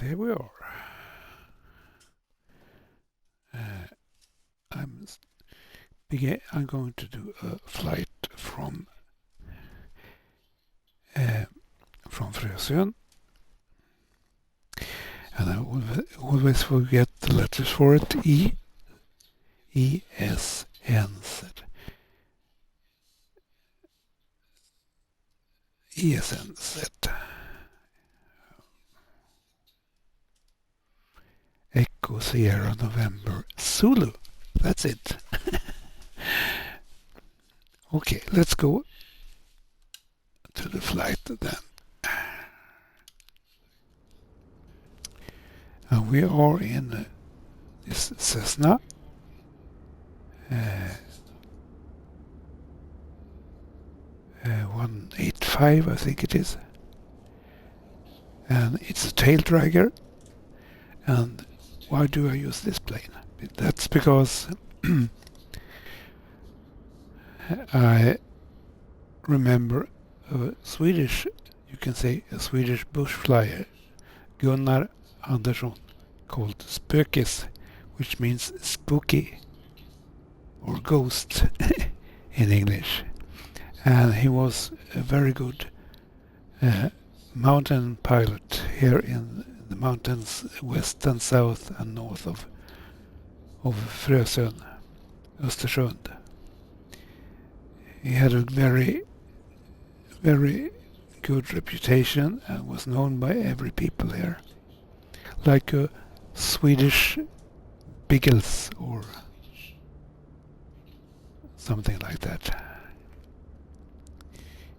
There we are. I'm going to do a flight from Frösön, and I always forget the letters for it. ESNZ. Echo Sierra November Zulu. That's it. Okay, let's go to the flight then. And we are in this Cessna 185, I think it is. And it's a tail dragger. And why do I use this plane? That's because I remember a Swedish, you can say a Swedish bush flyer, Gunnar Andersson, called Spökis, which means spooky or ghost in English. And he was a very good mountain pilot here in the mountains west and south and north of Frösön, Östersund. He had a very, very good reputation and was known by every people here, like a Swedish Biggles or something like that.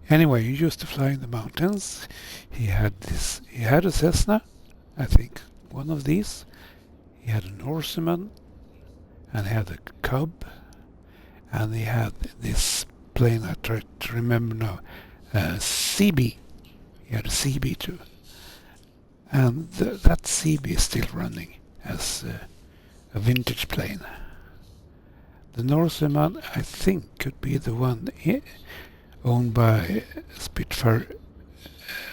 Anyway, he used to fly in the mountains. He had a Cessna, I think, one of these. He had a Norseman, and he had a Cub, and he had this plane I try to remember now, CB. He had a CB too. And that CB is still running as a vintage plane. The Norseman, I think, could be the one owned by Spitfire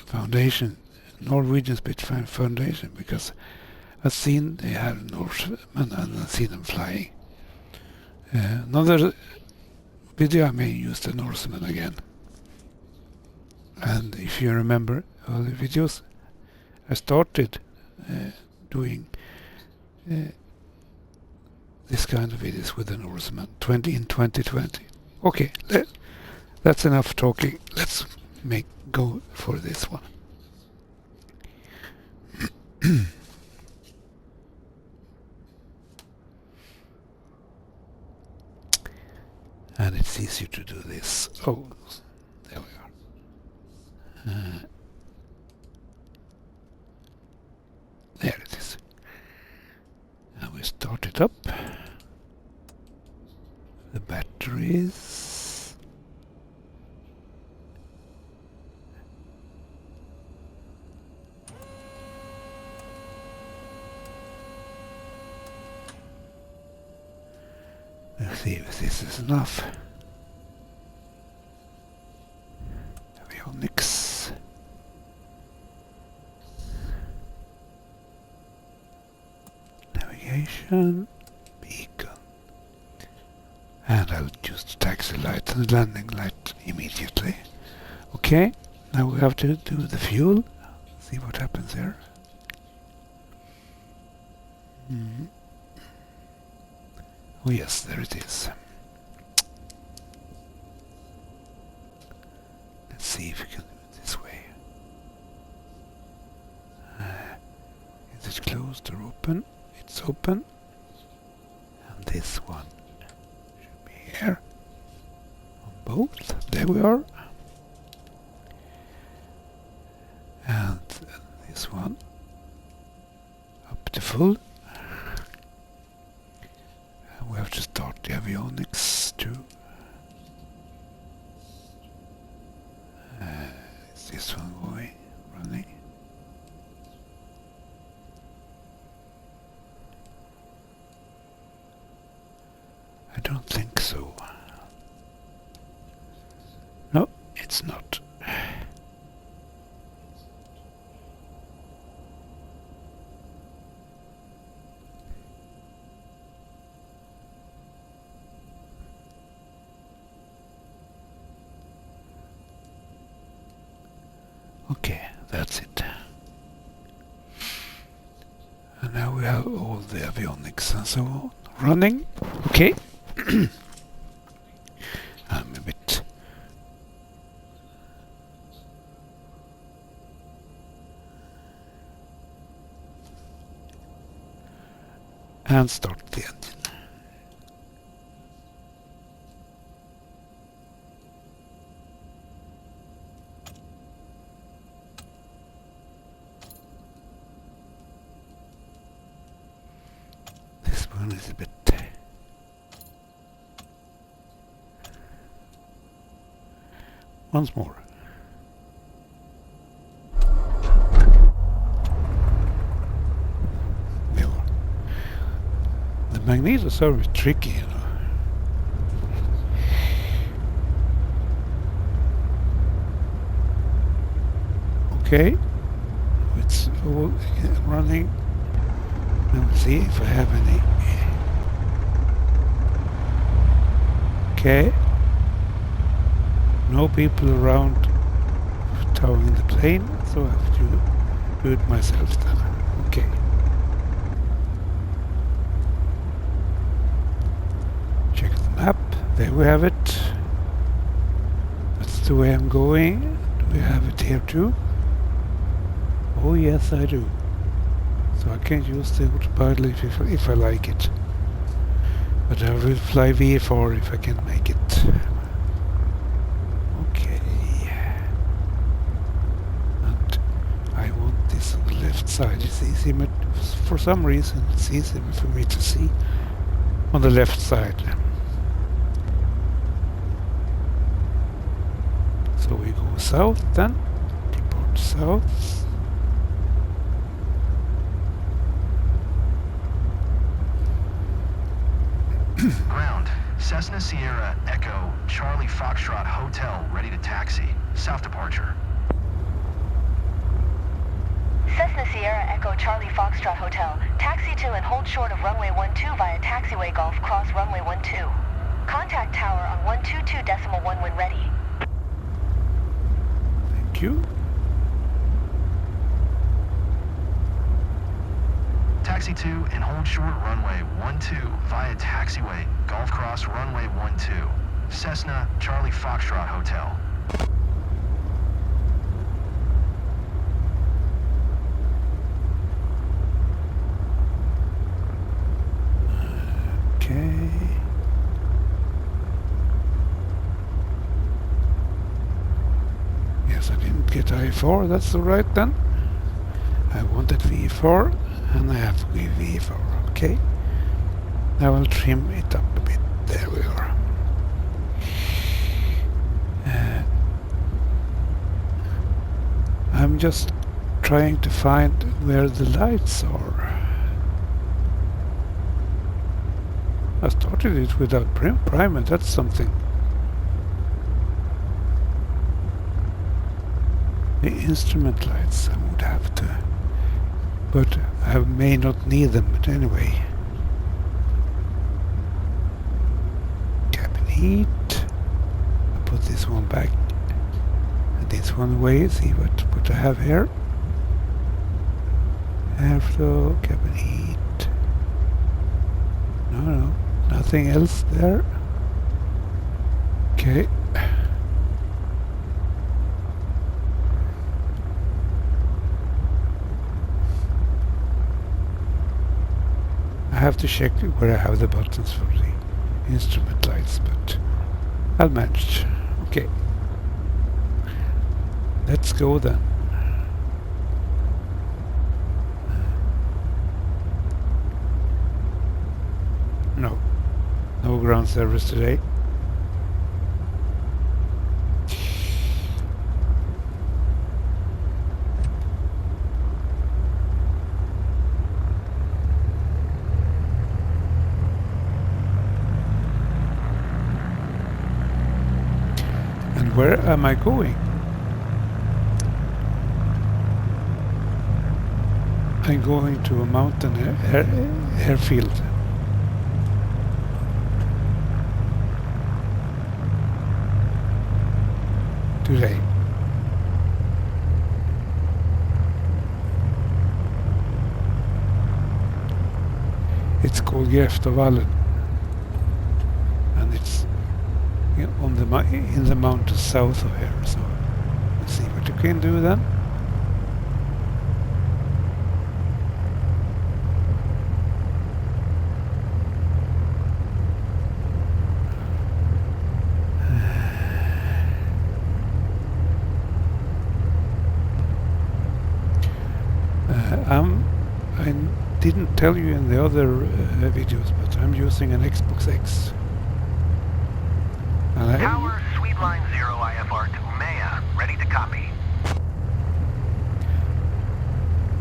Foundation, Norwegian Spitfire Foundation, because I've seen they have a Norseman and I've seen them flying. Another video I may use the Norseman again. And if you remember early videos, I started doing this kind of videos with the Norseman in 2020. Okay, that's enough talking. Let's go for this one. And it's easier to do this. Oh, there we are. There it is. And we start it up. The batteries. Let's see if this is enough. Avionics. Navigation. Beacon. And I'll choose the taxi light and the landing light immediately. Okay, now we have to do the fuel. See what happens here. Oh yes, there it is. Let's see if we can do it this way. Is it closed or open? It's open. And this one should be here. On both. There we are. And this one up to full. We have to start the avionics too. Is this one running? I don't think so. No, it's not. Okay, that's it. And now we have all the avionics and so on running. Okay. I'm a bit and start the engine. This one is a bit once more. The magnetos are tricky, you know. Okay, it's all running. Let's see if I have any. Okay. No people around towing the plane, so I have to do it myself then. Okay. Check the map. There we have it. That's the way I'm going. Do we have it here too? Oh yes, I do. So I can use the autopilot if I like it. But I will fly VFR if I can make it. Okay. And I want this on the left side. It's easy, but for some reason it's easier for me to see on the left side. So we go south then. Depart south. Ground. Cessna Sierra Echo Charlie Foxtrot Hotel ready to taxi. South departure. Cessna Sierra Echo Charlie Foxtrot Hotel. Taxi to and hold short of runway 12 via taxiway Golf Cross runway 12. Contact tower on 122.1 when ready. Thank you. Taxi to and hold short runway 12 via taxiway Golf Cross runway 12. Cessna Charlie Foxtrot Hotel. Okay. Yes, I didn't get I4, that's alright then. I wanted V4 and I have V4, okay. I will trim it up a bit. There we are. I'm just trying to find where the lights are. I started it without primer, that's something. The instrument lights I would have to, but I may not need them, but anyway. Cabin heat. I put this one back and this one away, see what I have here. Airflow, cabin heat. No, nothing else there. Okay. I have to check where I have the buttons for the instrument lights, but I'll manage. Okay. Let's go then. No ground service today. And where am I going? I'm going to a mountain airfield. Today. It's called Gräftåvalllen, and it's on the in the mountains south of here. So let's see what you can do then. I didn't tell you in the other videos, but I'm using an Xbox X. Tower, Sweet Line 0 IFR to Umea, ready to copy.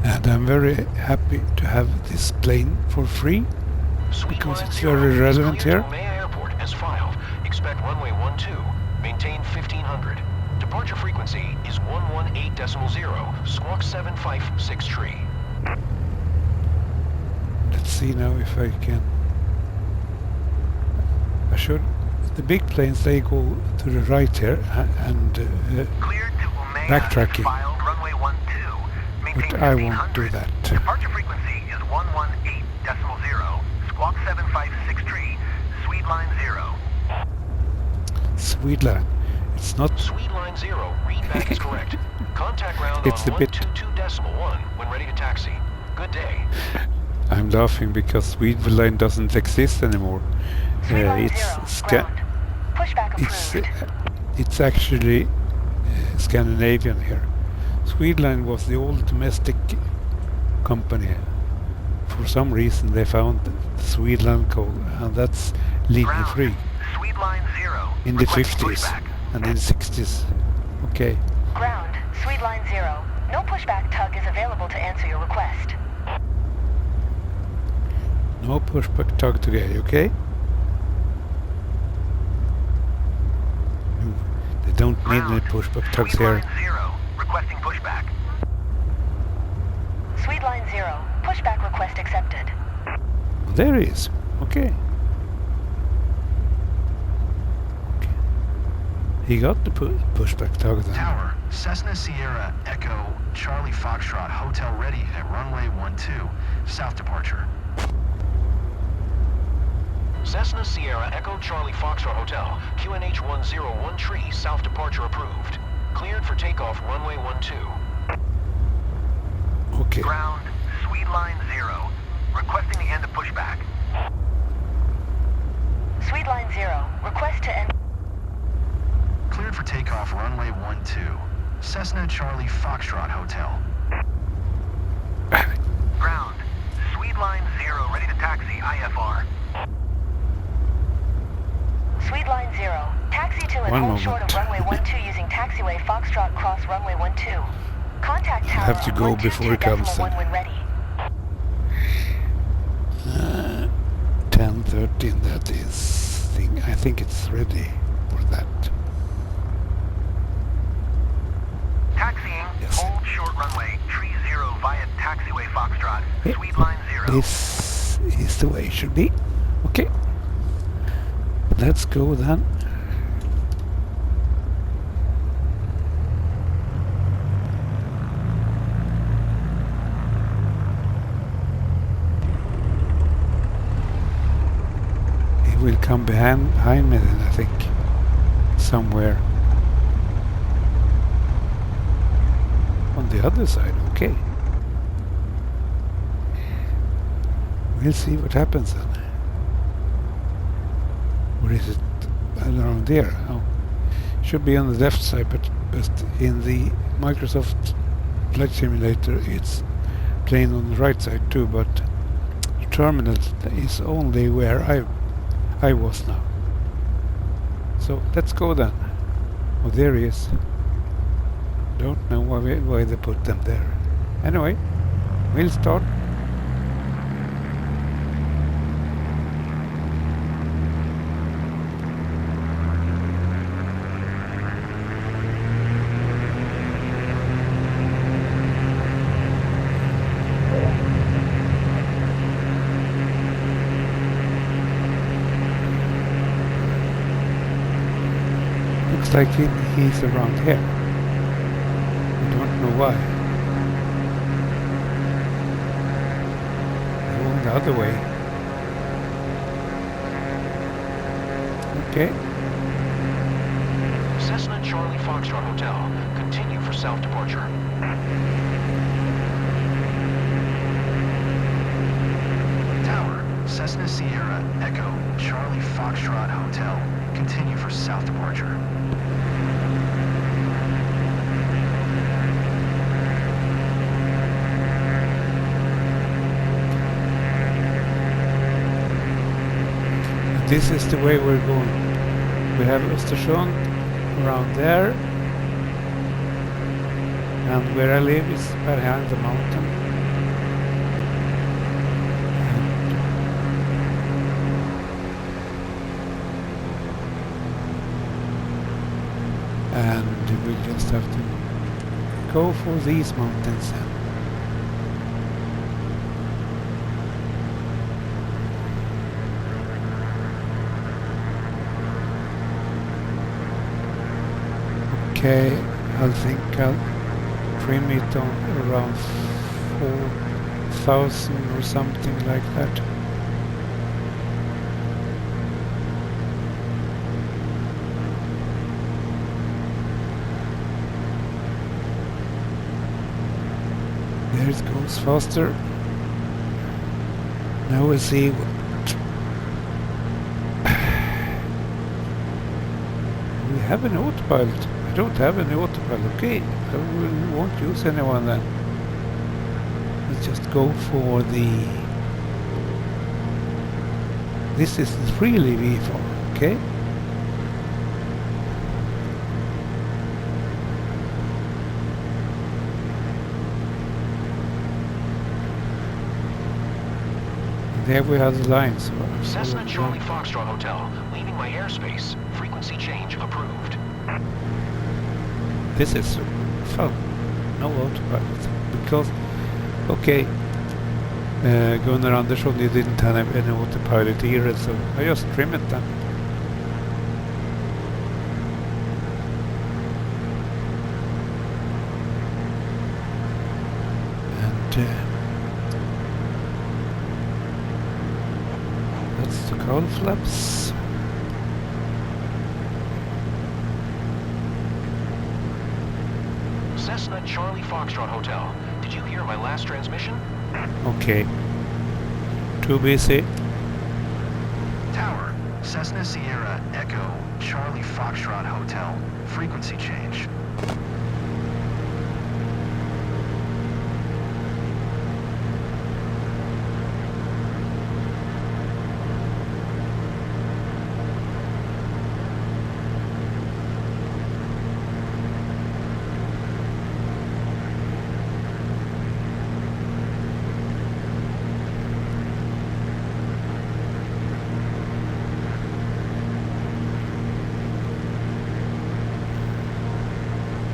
And I'm very happy to have this plane for free, because it's very relevant here. Umea Airport as filed. Expect runway 12, maintain 1500. Departure frequency is 118.0, squawk 756 tree. Let's see now if I can. I should. The big planes, they go to the right here and Cleared to Umea, backtracking. filed, runway 12, maintain But I won't 1500. do that. Departure frequency is 118.0, squawk 756 tree, Sweet Line 0. Sweet line. It's not. Sweet Line 0, readback is correct. Contact ground It's on a bit. 122.1 when ready to taxi. Good day. I'm laughing because Sweet line doesn't exist anymore. Sweet Line It's 0, ground. Pushback approved. it's actually Scandinavian here. Swedline was the old domestic company. For some reason they found Swedland coal, and that's legally free Sweet Line 0. in the Requesting 50s pushback. and in the 60s. Okay. Ground, Sweet Line 0. No pushback tug is available to answer your request. No pushback tug today, okay? They don't need any pushback tugs Sweet here. Line 0. Requesting pushback. Sweet Line 0. Pushback request accepted. Well, there he is. Okay. Okay. He got the pushback tug then. Tower, Cessna Sierra Echo Charlie Foxtrot Hotel ready at runway 12, south departure. Cessna Sierra Echo Charlie Foxtrot Hotel, QNH 101 south departure approved. Cleared for takeoff runway 12. Okay. Ground, Sweet Line 0. Requesting the end of pushback. Sweet Line 0. Request to end. Cleared for takeoff runway 12. Cessna Charlie Foxtrot Hotel. Ground, Sweet Line 0 ready to taxi IFR. Sweet Line 0. Taxi to and One hold short of moment. runway 12 using taxiway Foxtrot cross runway 12. Contact I'll tower have to on go before it comes 122.1 when ready. 10:13, that is thing. I think it's ready for that. Taxiing, Yes. hold short runway, tree 0 via taxiway Foxtrot, Yep. Sweet Line 0. This is the way it should be. Okay. Let's go then. He will come behind me then, I think. Somewhere. On the other side, okay. We'll see what happens then. Or is it around there? Oh, should be on the left side, but in the Microsoft Flight Simulator it's playing on the right side too, but the terminal is only where I was now. So let's go then. Oh, there he is. Don't know why they put them there. Anyway, we'll start. Looks like he's around here. I don't know why. Going the other way. Okay. Cessna Charlie Foxtrot Hotel. Continue for south departure. Tower, Cessna Sierra Echo Charlie Foxtrot Hotel. Continue for south departure. This is the way we're going. We have Östersund around there, and where I live is behind the mountain. And we just have to go for these mountains. Okay, I think I'll trim it on around 4,000 or something like that. There it goes faster. Now we'll see what we have an autopilot. I don't have any autopilot. Okay, I won't use anyone then. Let's just go for the... This is really V4, okay? And there we have the line. So Cessna Charlie Foxtrot Hotel. Leaving my airspace. Frequency change approved. This is fun. No autopilot. Because, okay, Gunnar Andersson, you didn't have any autopilot either, so I just trim it then. And that's the cowl flaps. Cessna Charlie Foxtrot Hotel. Did you hear my last transmission? Okay. Too busy. Tower, Cessna Sierra Echo Charlie Foxtrot Hotel. Frequency change.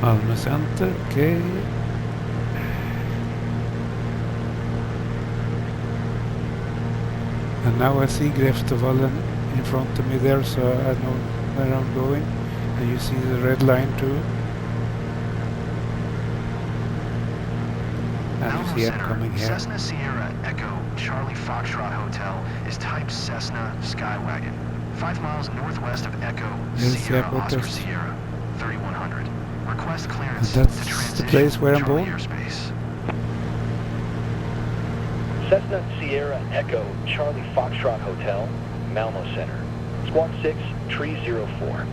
Malmö Center, okay. And now I see Gräftåvalllen in front of me there, so I know where I'm going. And you see the red line too. And you see I'm coming here. Cessna Sierra Echo Charlie Foxtrot Hotel is type Cessna Skywagon. 5 miles northwest of Echo Sierra Oscar Sierra, 3100. Request clearance And to that's transition the place where I'm Charlie born. airspace. Cessna Sierra Echo Charlie Foxtrot Hotel, Malmo Center. Squawk 6, Tree 04.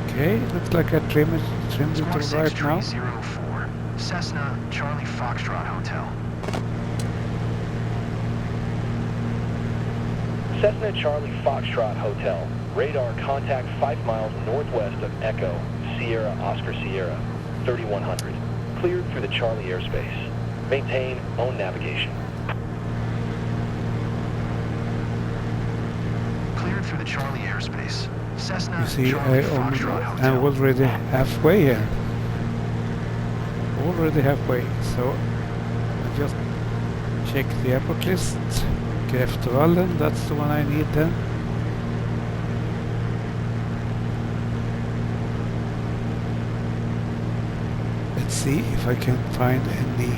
Okay, looks like I trimmed it Squawk all 6, right Tree now. 04. Cessna Charlie Foxtrot Hotel. Cessna Charlie Foxtrot Hotel. Radar contact 5 miles northwest of Echo Sierra Oscar Sierra, 3100. Cleared through the Charlie airspace. Maintain own navigation. Cleared through the Charlie airspace. Cessna You see, Charlie Foxtrot Hotel. I'm already halfway here. Already halfway, so I just check the airport list. Gräftåvalllen, that's the one I need then. Let's see if I can find any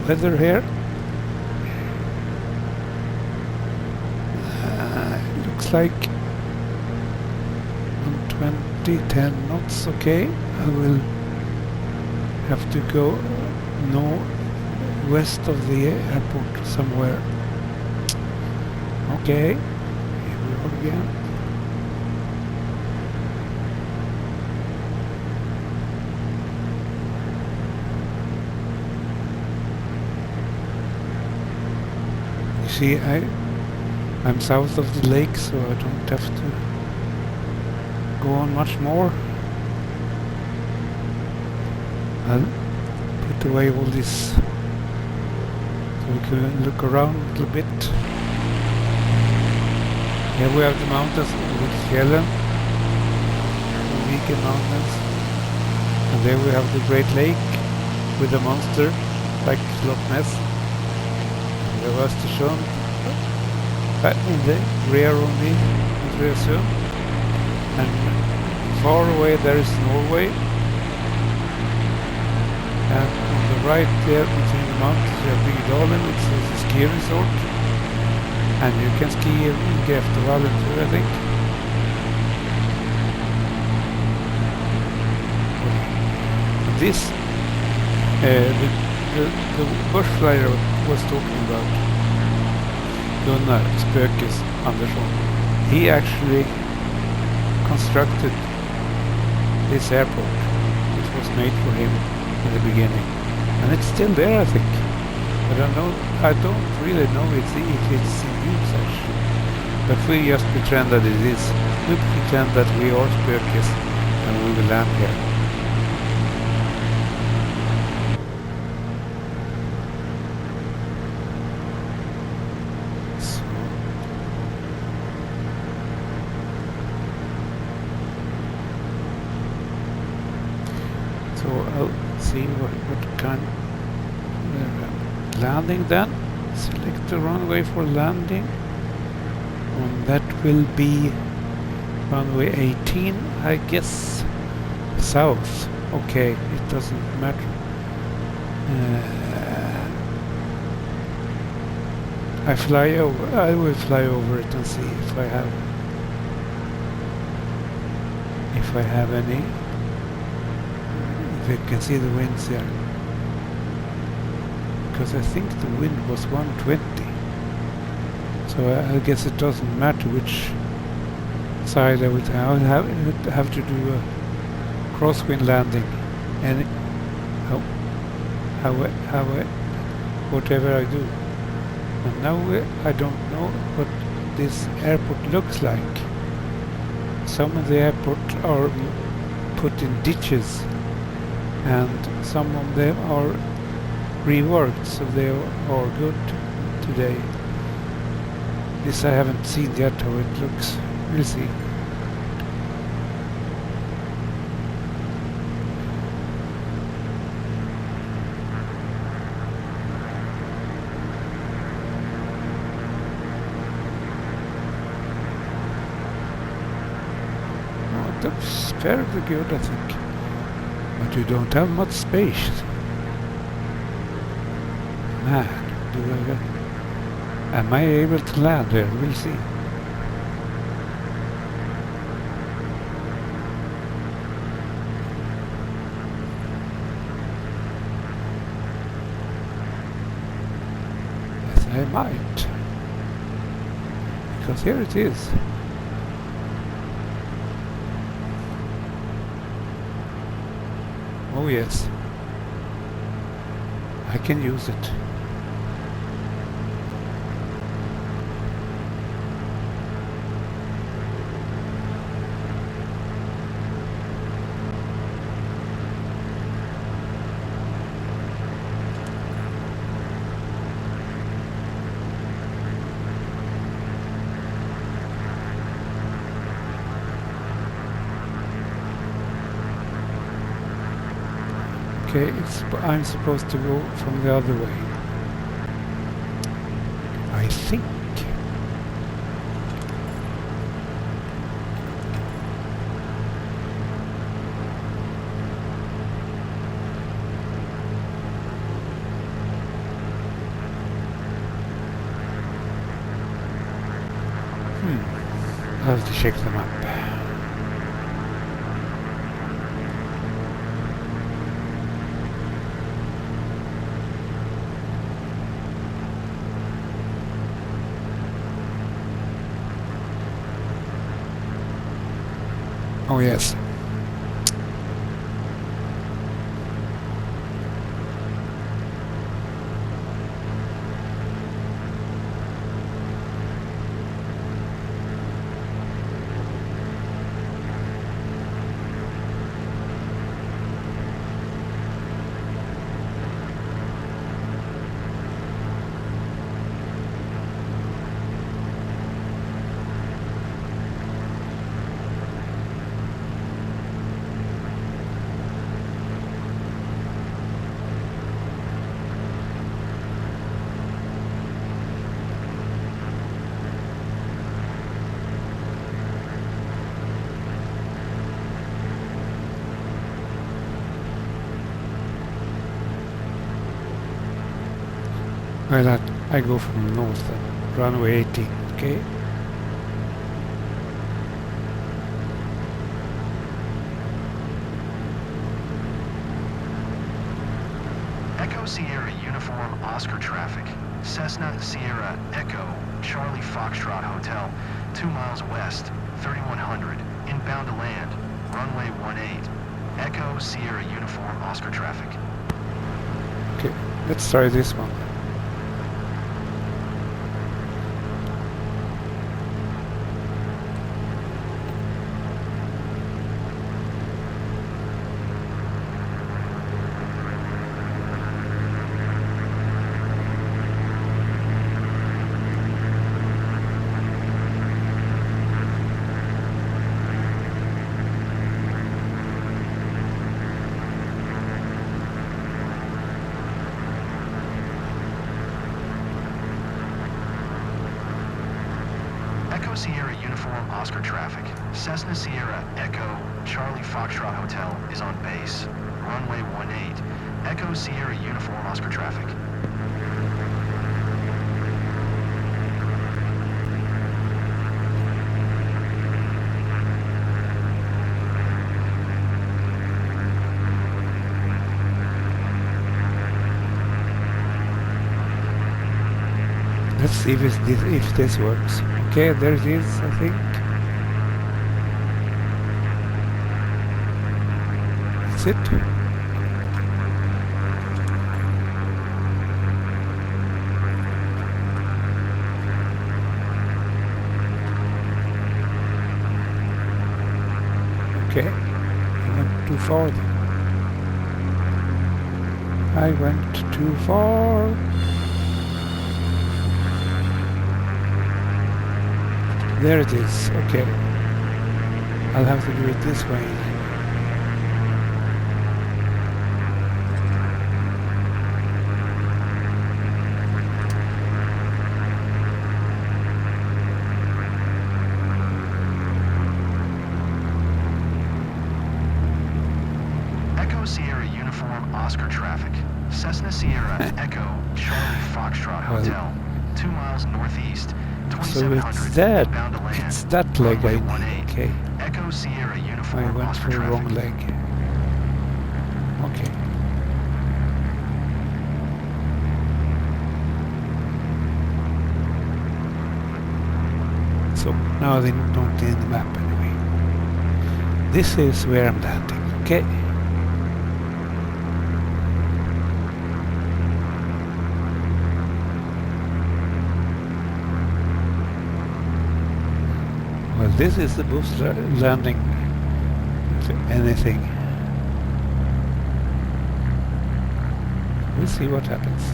weather here. Looks like 120, 10 knots. Okay, I will have to go west of the airport somewhere. Okay, here we are again. You see, I'm south of the lake, so I don't have to go on much more. I'll put away all this so we can look around a little bit. Here we have the mountains with Fjällen, the Viken mountains, and there we have the Great Lake with a monster like Loch Ness. And there was the Frösön in the rear of me, in Frösön, and far away there is Norway, and on the right there between the mountains you have Gräftåvalllen, it's a ski resort, and you can ski in Gräftåvalllen too, I think. This, the bush flyer was talking about, Gunnar Spökes Andersson, he actually constructed this airport, which was made for him in the beginning, and it's still there, I think. I don't really know if it's in use actually, but we just pretend that it is. We pretend that we are Spökes and we will land here. So I'll see what kind of landing then. Select the runway for landing. And that will be runway 18, I guess. South. Okay, it doesn't matter. I will fly over it and see if I have any. If you can see the winds here, because I think the wind was 120, so I guess it doesn't matter which side I would have to do a crosswind landing, and whatever I do. And now I don't know what this airport looks like. Some of the airports are put in ditches, and some of them are reworked, so they are good today. This I haven't seen yet how it looks. We'll see. Oh, that's very good, I think. But you don't have much space. Man, am I able to land there? We'll see. Yes, I might. Because here it is. Oh yes, I can use it. Okay, I'm supposed to go from the other way, I think. I'll have to check them up. Oh yes. Well, I go from north then. Runway 18, okay? Echo Sierra Uniform Oscar traffic. Cessna Sierra Echo Charlie Foxtrot Hotel, 2 miles west, 3100, inbound to land, runway 18. Echo Sierra Uniform Oscar traffic. Okay, let's try this one. Echo Sierra Uniform Oscar traffic. Cessna Sierra Echo Charlie Foxtrot Hotel is on base. Runway 18. Echo Sierra Uniform Oscar traffic. Let's see if this works. Okay, there it is, I think. That's it. Okay, I went too far then. I went too far. There it is, okay. I'll have to do it this way. Echo Sierra Uniform Oscar traffic. Cessna Sierra Echo Charlie Foxtrot Hotel, 2 miles northeast. So it's that leg I need, okay. Echo Sierra I Uniform went Oscar for the wrong traffic. leg. Okay. So now they don't need the map anyway. This is where I'm landing, okay. Well, this is the boost landing, if anything. We'll see what happens.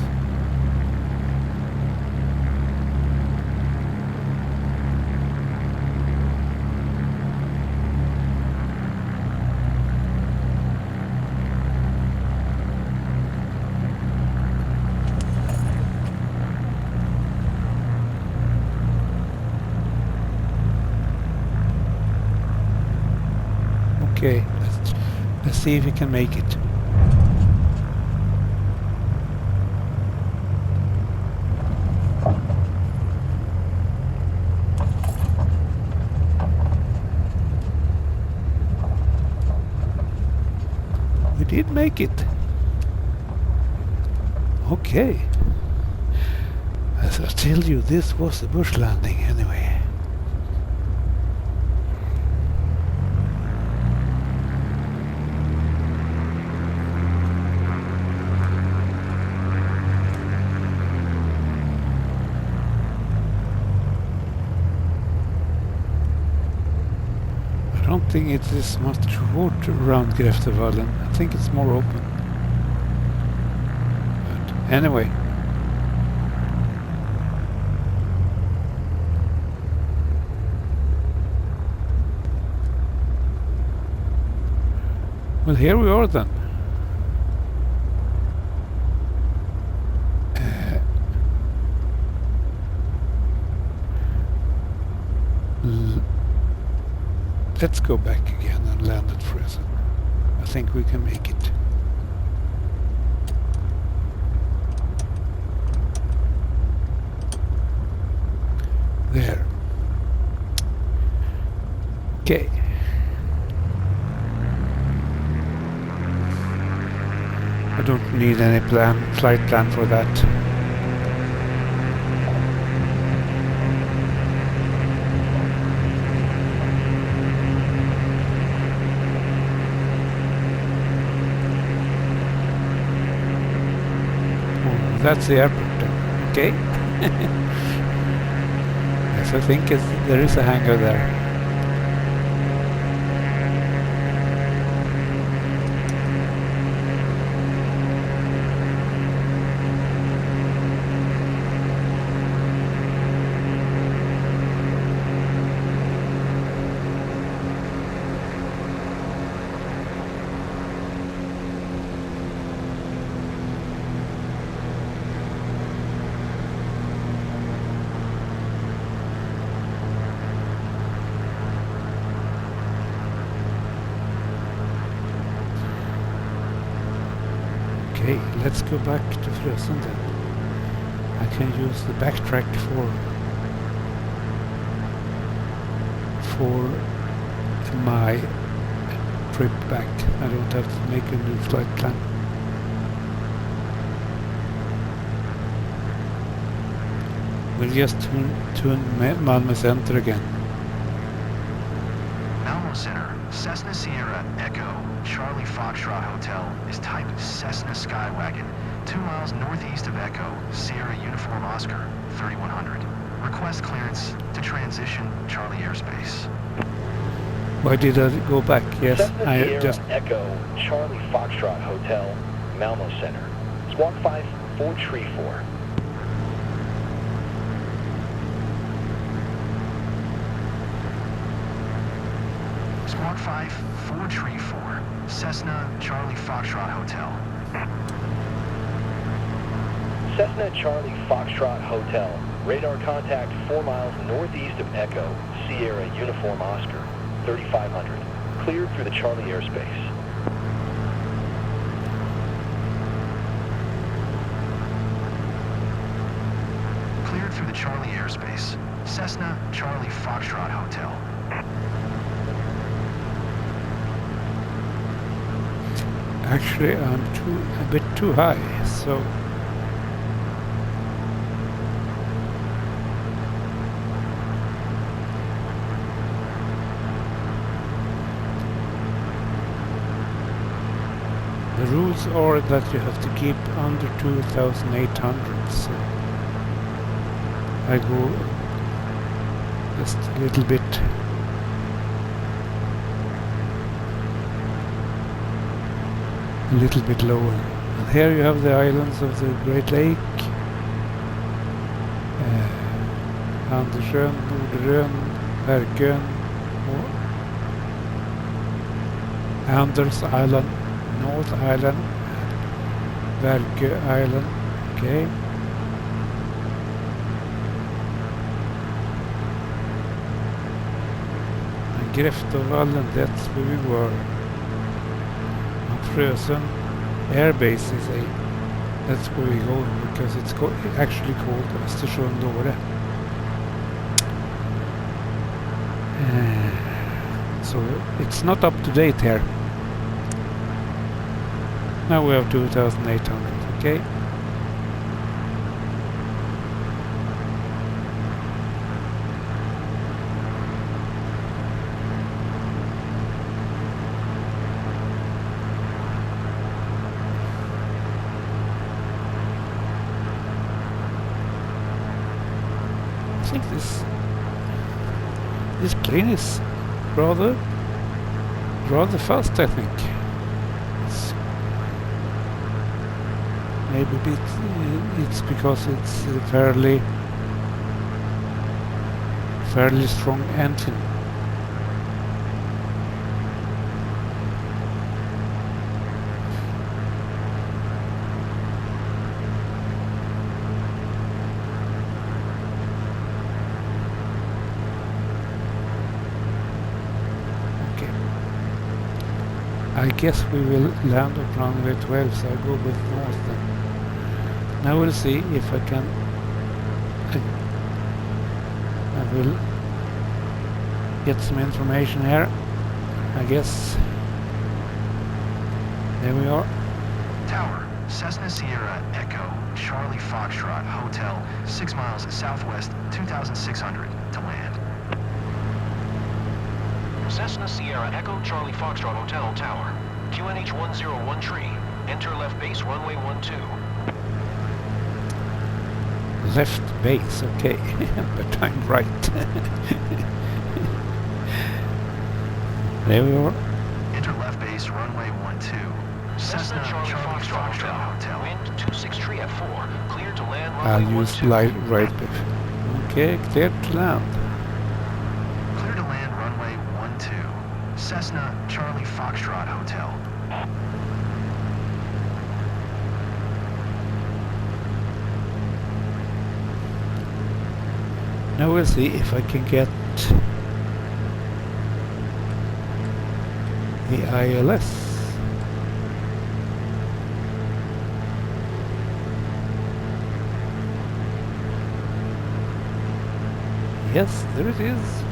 Okay, let's see if we can make it. did make it. Okay. As I tell you, this was a bush landing anyway. I don't think it is much water around Gräftåvalllen. I think it's more open. But anyway. Well, here we are then. Let's go back again and land at Frösön. I think we can make it. There. Okay. I don't need any flight plan for that. That's the airport. Okay. Yes, I think there is a hangar there. Okay, let's go back to Frösön then. I can use the backtrack for my trip back. I don't have to make a new flight plan. We'll just tune Malmö Center again. Malmö Center, Cessna Sierra Echo Charlie Foxtrot Hotel is type Cessna Skywagon, 2 miles northeast of Echo Sierra Uniform Oscar, 3100. Request clearance to transition Charlie airspace. Why did I go back? Yes, Cessna I Sierra just... Echo Charlie Foxtrot Hotel, Malmö Center. Squawk 5434. Squawk 5434, Cessna Charlie Foxtrot Hotel. Cessna Charlie Foxtrot Hotel. Radar contact 4 miles northeast of Echo Sierra Uniform Oscar, 3500. Cleared through the Charlie airspace. Cleared through the Charlie airspace. Cessna Charlie Foxtrot Hotel. Actually, I'm a bit too high, so... The rules are that you have to keep under 2,800, so... I go just a little bit. A little bit lower. And here you have the islands of the Great Lake. Andersön, Norderön, Verkön, Anders Island, North Island, Verkö Island. Okay. And Gräftåvalllen, that's where we were. Frösön Air Base is that's where we go because it's actually called Östersund. So it's not up to date here. Now we have 2,800. Okay. I think this plane is rather fast, I think. It's maybe it's because it's a fairly strong engine. I guess we will land on runway 12, so I go with north then. Now we'll see if I can. I will get some information here, I guess. There we are. Tower, Cessna Sierra Echo, Charlie Foxtrot Hotel, 6 miles southwest, 2,600 to land. Cessna Sierra Echo Charlie Foxtrot Hotel Tower. QNH 1013. Enter left base runway 12. Left base, okay. But I'm right. There we are. Enter left base runway 12. Cessna Charlie Foxtrot Hotel. Wind 26 at 4. Clear to land runway I'll use 12. right base. Okay, clear to land. Clear to land runway 12. Cessna Charlie Foxtrot Hotel. Now we'll see if I can get the ILS. Yes, there it is.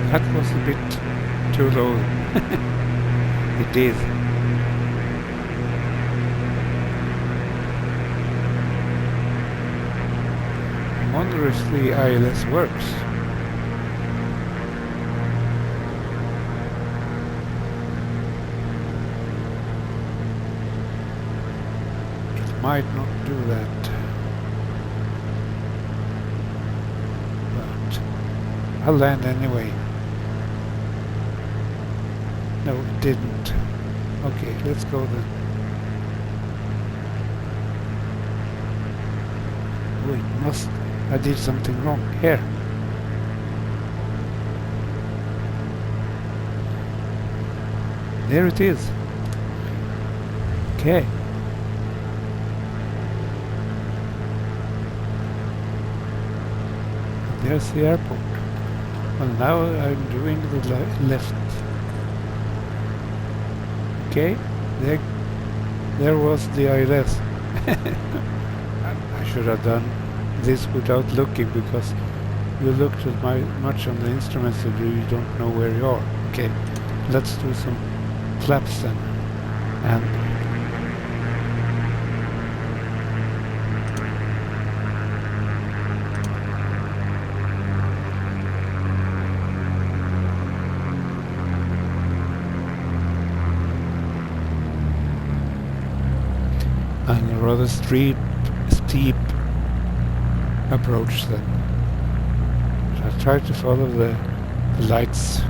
That was a bit too low. It is. I wonder if the ILS works. It might not do that. But I'll land anyway. No, it didn't. Okay, let's go then. Wait, I did something wrong here. There it is. Okay. There's the airport. Well, now I'm doing the left. Okay, there was the ILS. I should have done this without looking, because you looked at much on the instruments and you don't know where you are. Okay, let's do some flaps then. And a rather steep approach then. That try to follow the lights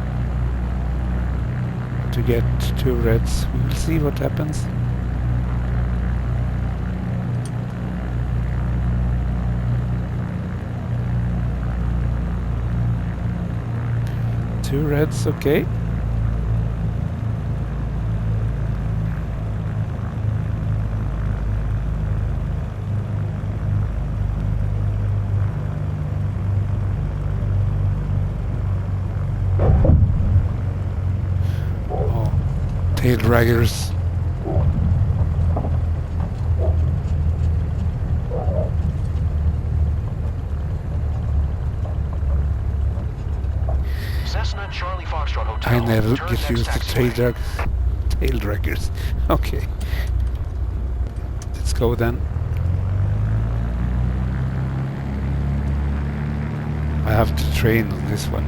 to get 2 reds. We will see what happens. Two reds, okay. Oh, tail draggers. Cessna Charlie Foxtrot Hotel. I never Turn get next used to taxiway. tail draggers. Okay. Let's go then. I have to train on this one.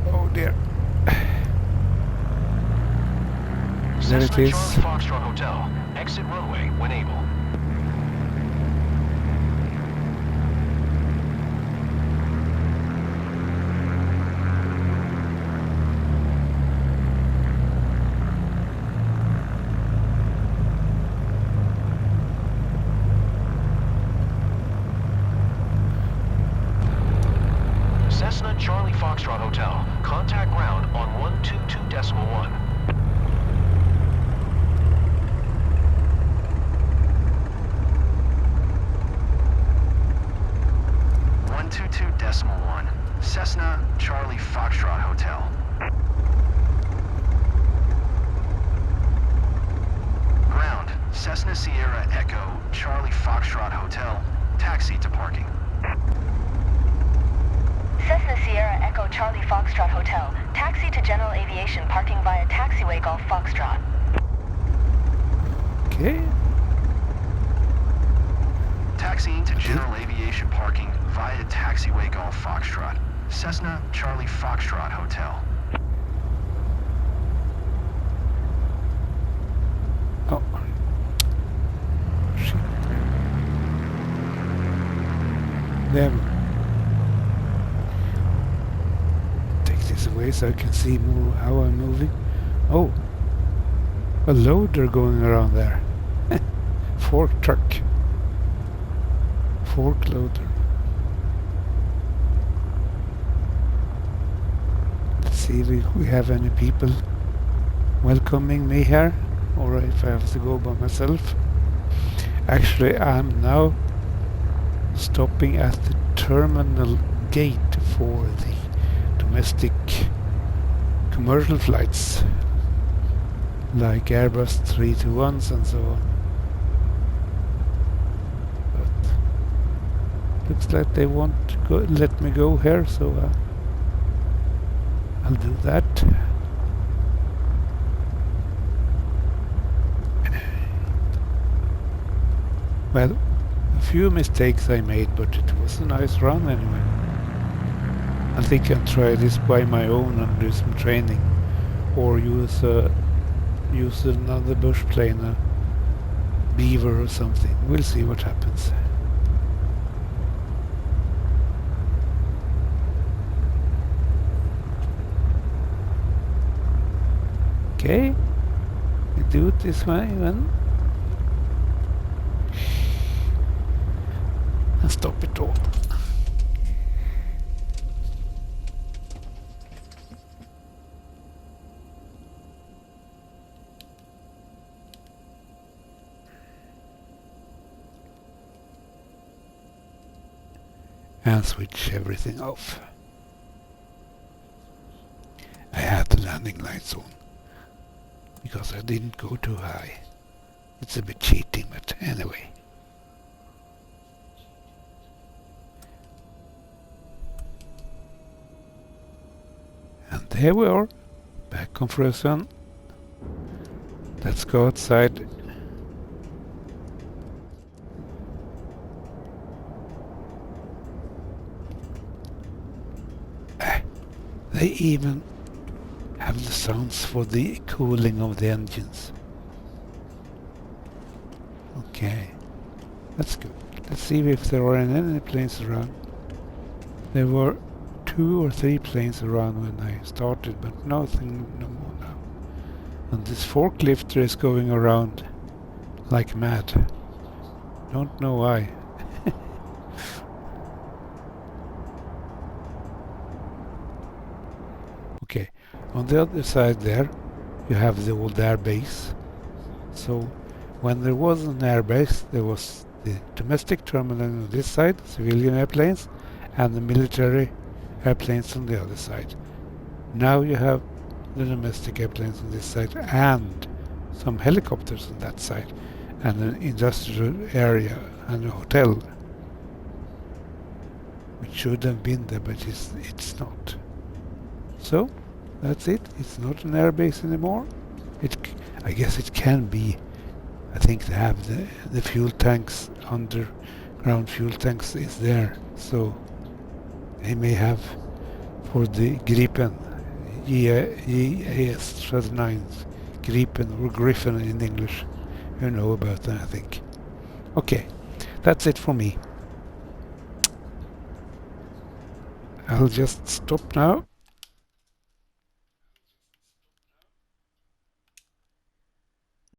Oh dear. There it Cessna is. Charlie Foxtrot Hotel. Exit runway when able. Cessna Charlie Foxtrot Hotel. Contact ground on 122.1. 122.1. Cessna Charlie Foxtrot Hotel. Ground, Cessna Sierra Echo Charlie Foxtrot Hotel. Taxi to parking. Cessna Sierra Echo Charlie Foxtrot Hotel. Taxi to General Aviation parking via Taxiway Golf Foxtrot. Okay. Taxiing to General Aviation parking via Taxiway Golf Foxtrot. Cessna Charlie Foxtrot Hotel. Oh. Shit. There. Take this away so I can see more how I'm moving. Oh. A loader going around there. Fork truck. Fork loader. Let's see if we have any people welcoming me here, or if I have to go by myself. Actually, I'm now stopping at the terminal gate for the domestic commercial flights, like Airbus 321s and so on. Looks like they won't let me go here, so I'll do that. Well, a few mistakes I made, but it was a nice run anyway. I think I'll try this by my own and do some training, or use another bush plane, a Beaver or something. We'll see what happens. Okay, we do it this way then. And stop it all. And switch everything off. I had the landing lights on because I didn't go too high. It's a bit cheating, but anyway. And there we are, back on Frösön. Let's go outside. They even have the sounds for the cooling of the engines. Okay, that's good. Let's see if there are any planes around. There were 2 or 3 planes around when I started, but nothing no more now. And this forklifter is going around like mad. Don't know why. Okay, on the other side there you have the old air base. So when there was an air base, there was the domestic terminal on this side, civilian airplanes, and the military airplanes on the other side. Now you have the domestic airplanes on this side and some helicopters on that side, and an industrial area and a hotel, which should have been there, but it's not. So that's it. It's not an airbase anymore. I guess it can be. I think they have the fuel tanks, underground fuel tanks is there, so they may have for the Gripen, EAS-39s, Gripen or Griffin in English. You know about that, I think. Okay, that's it for me. I'll just stop now.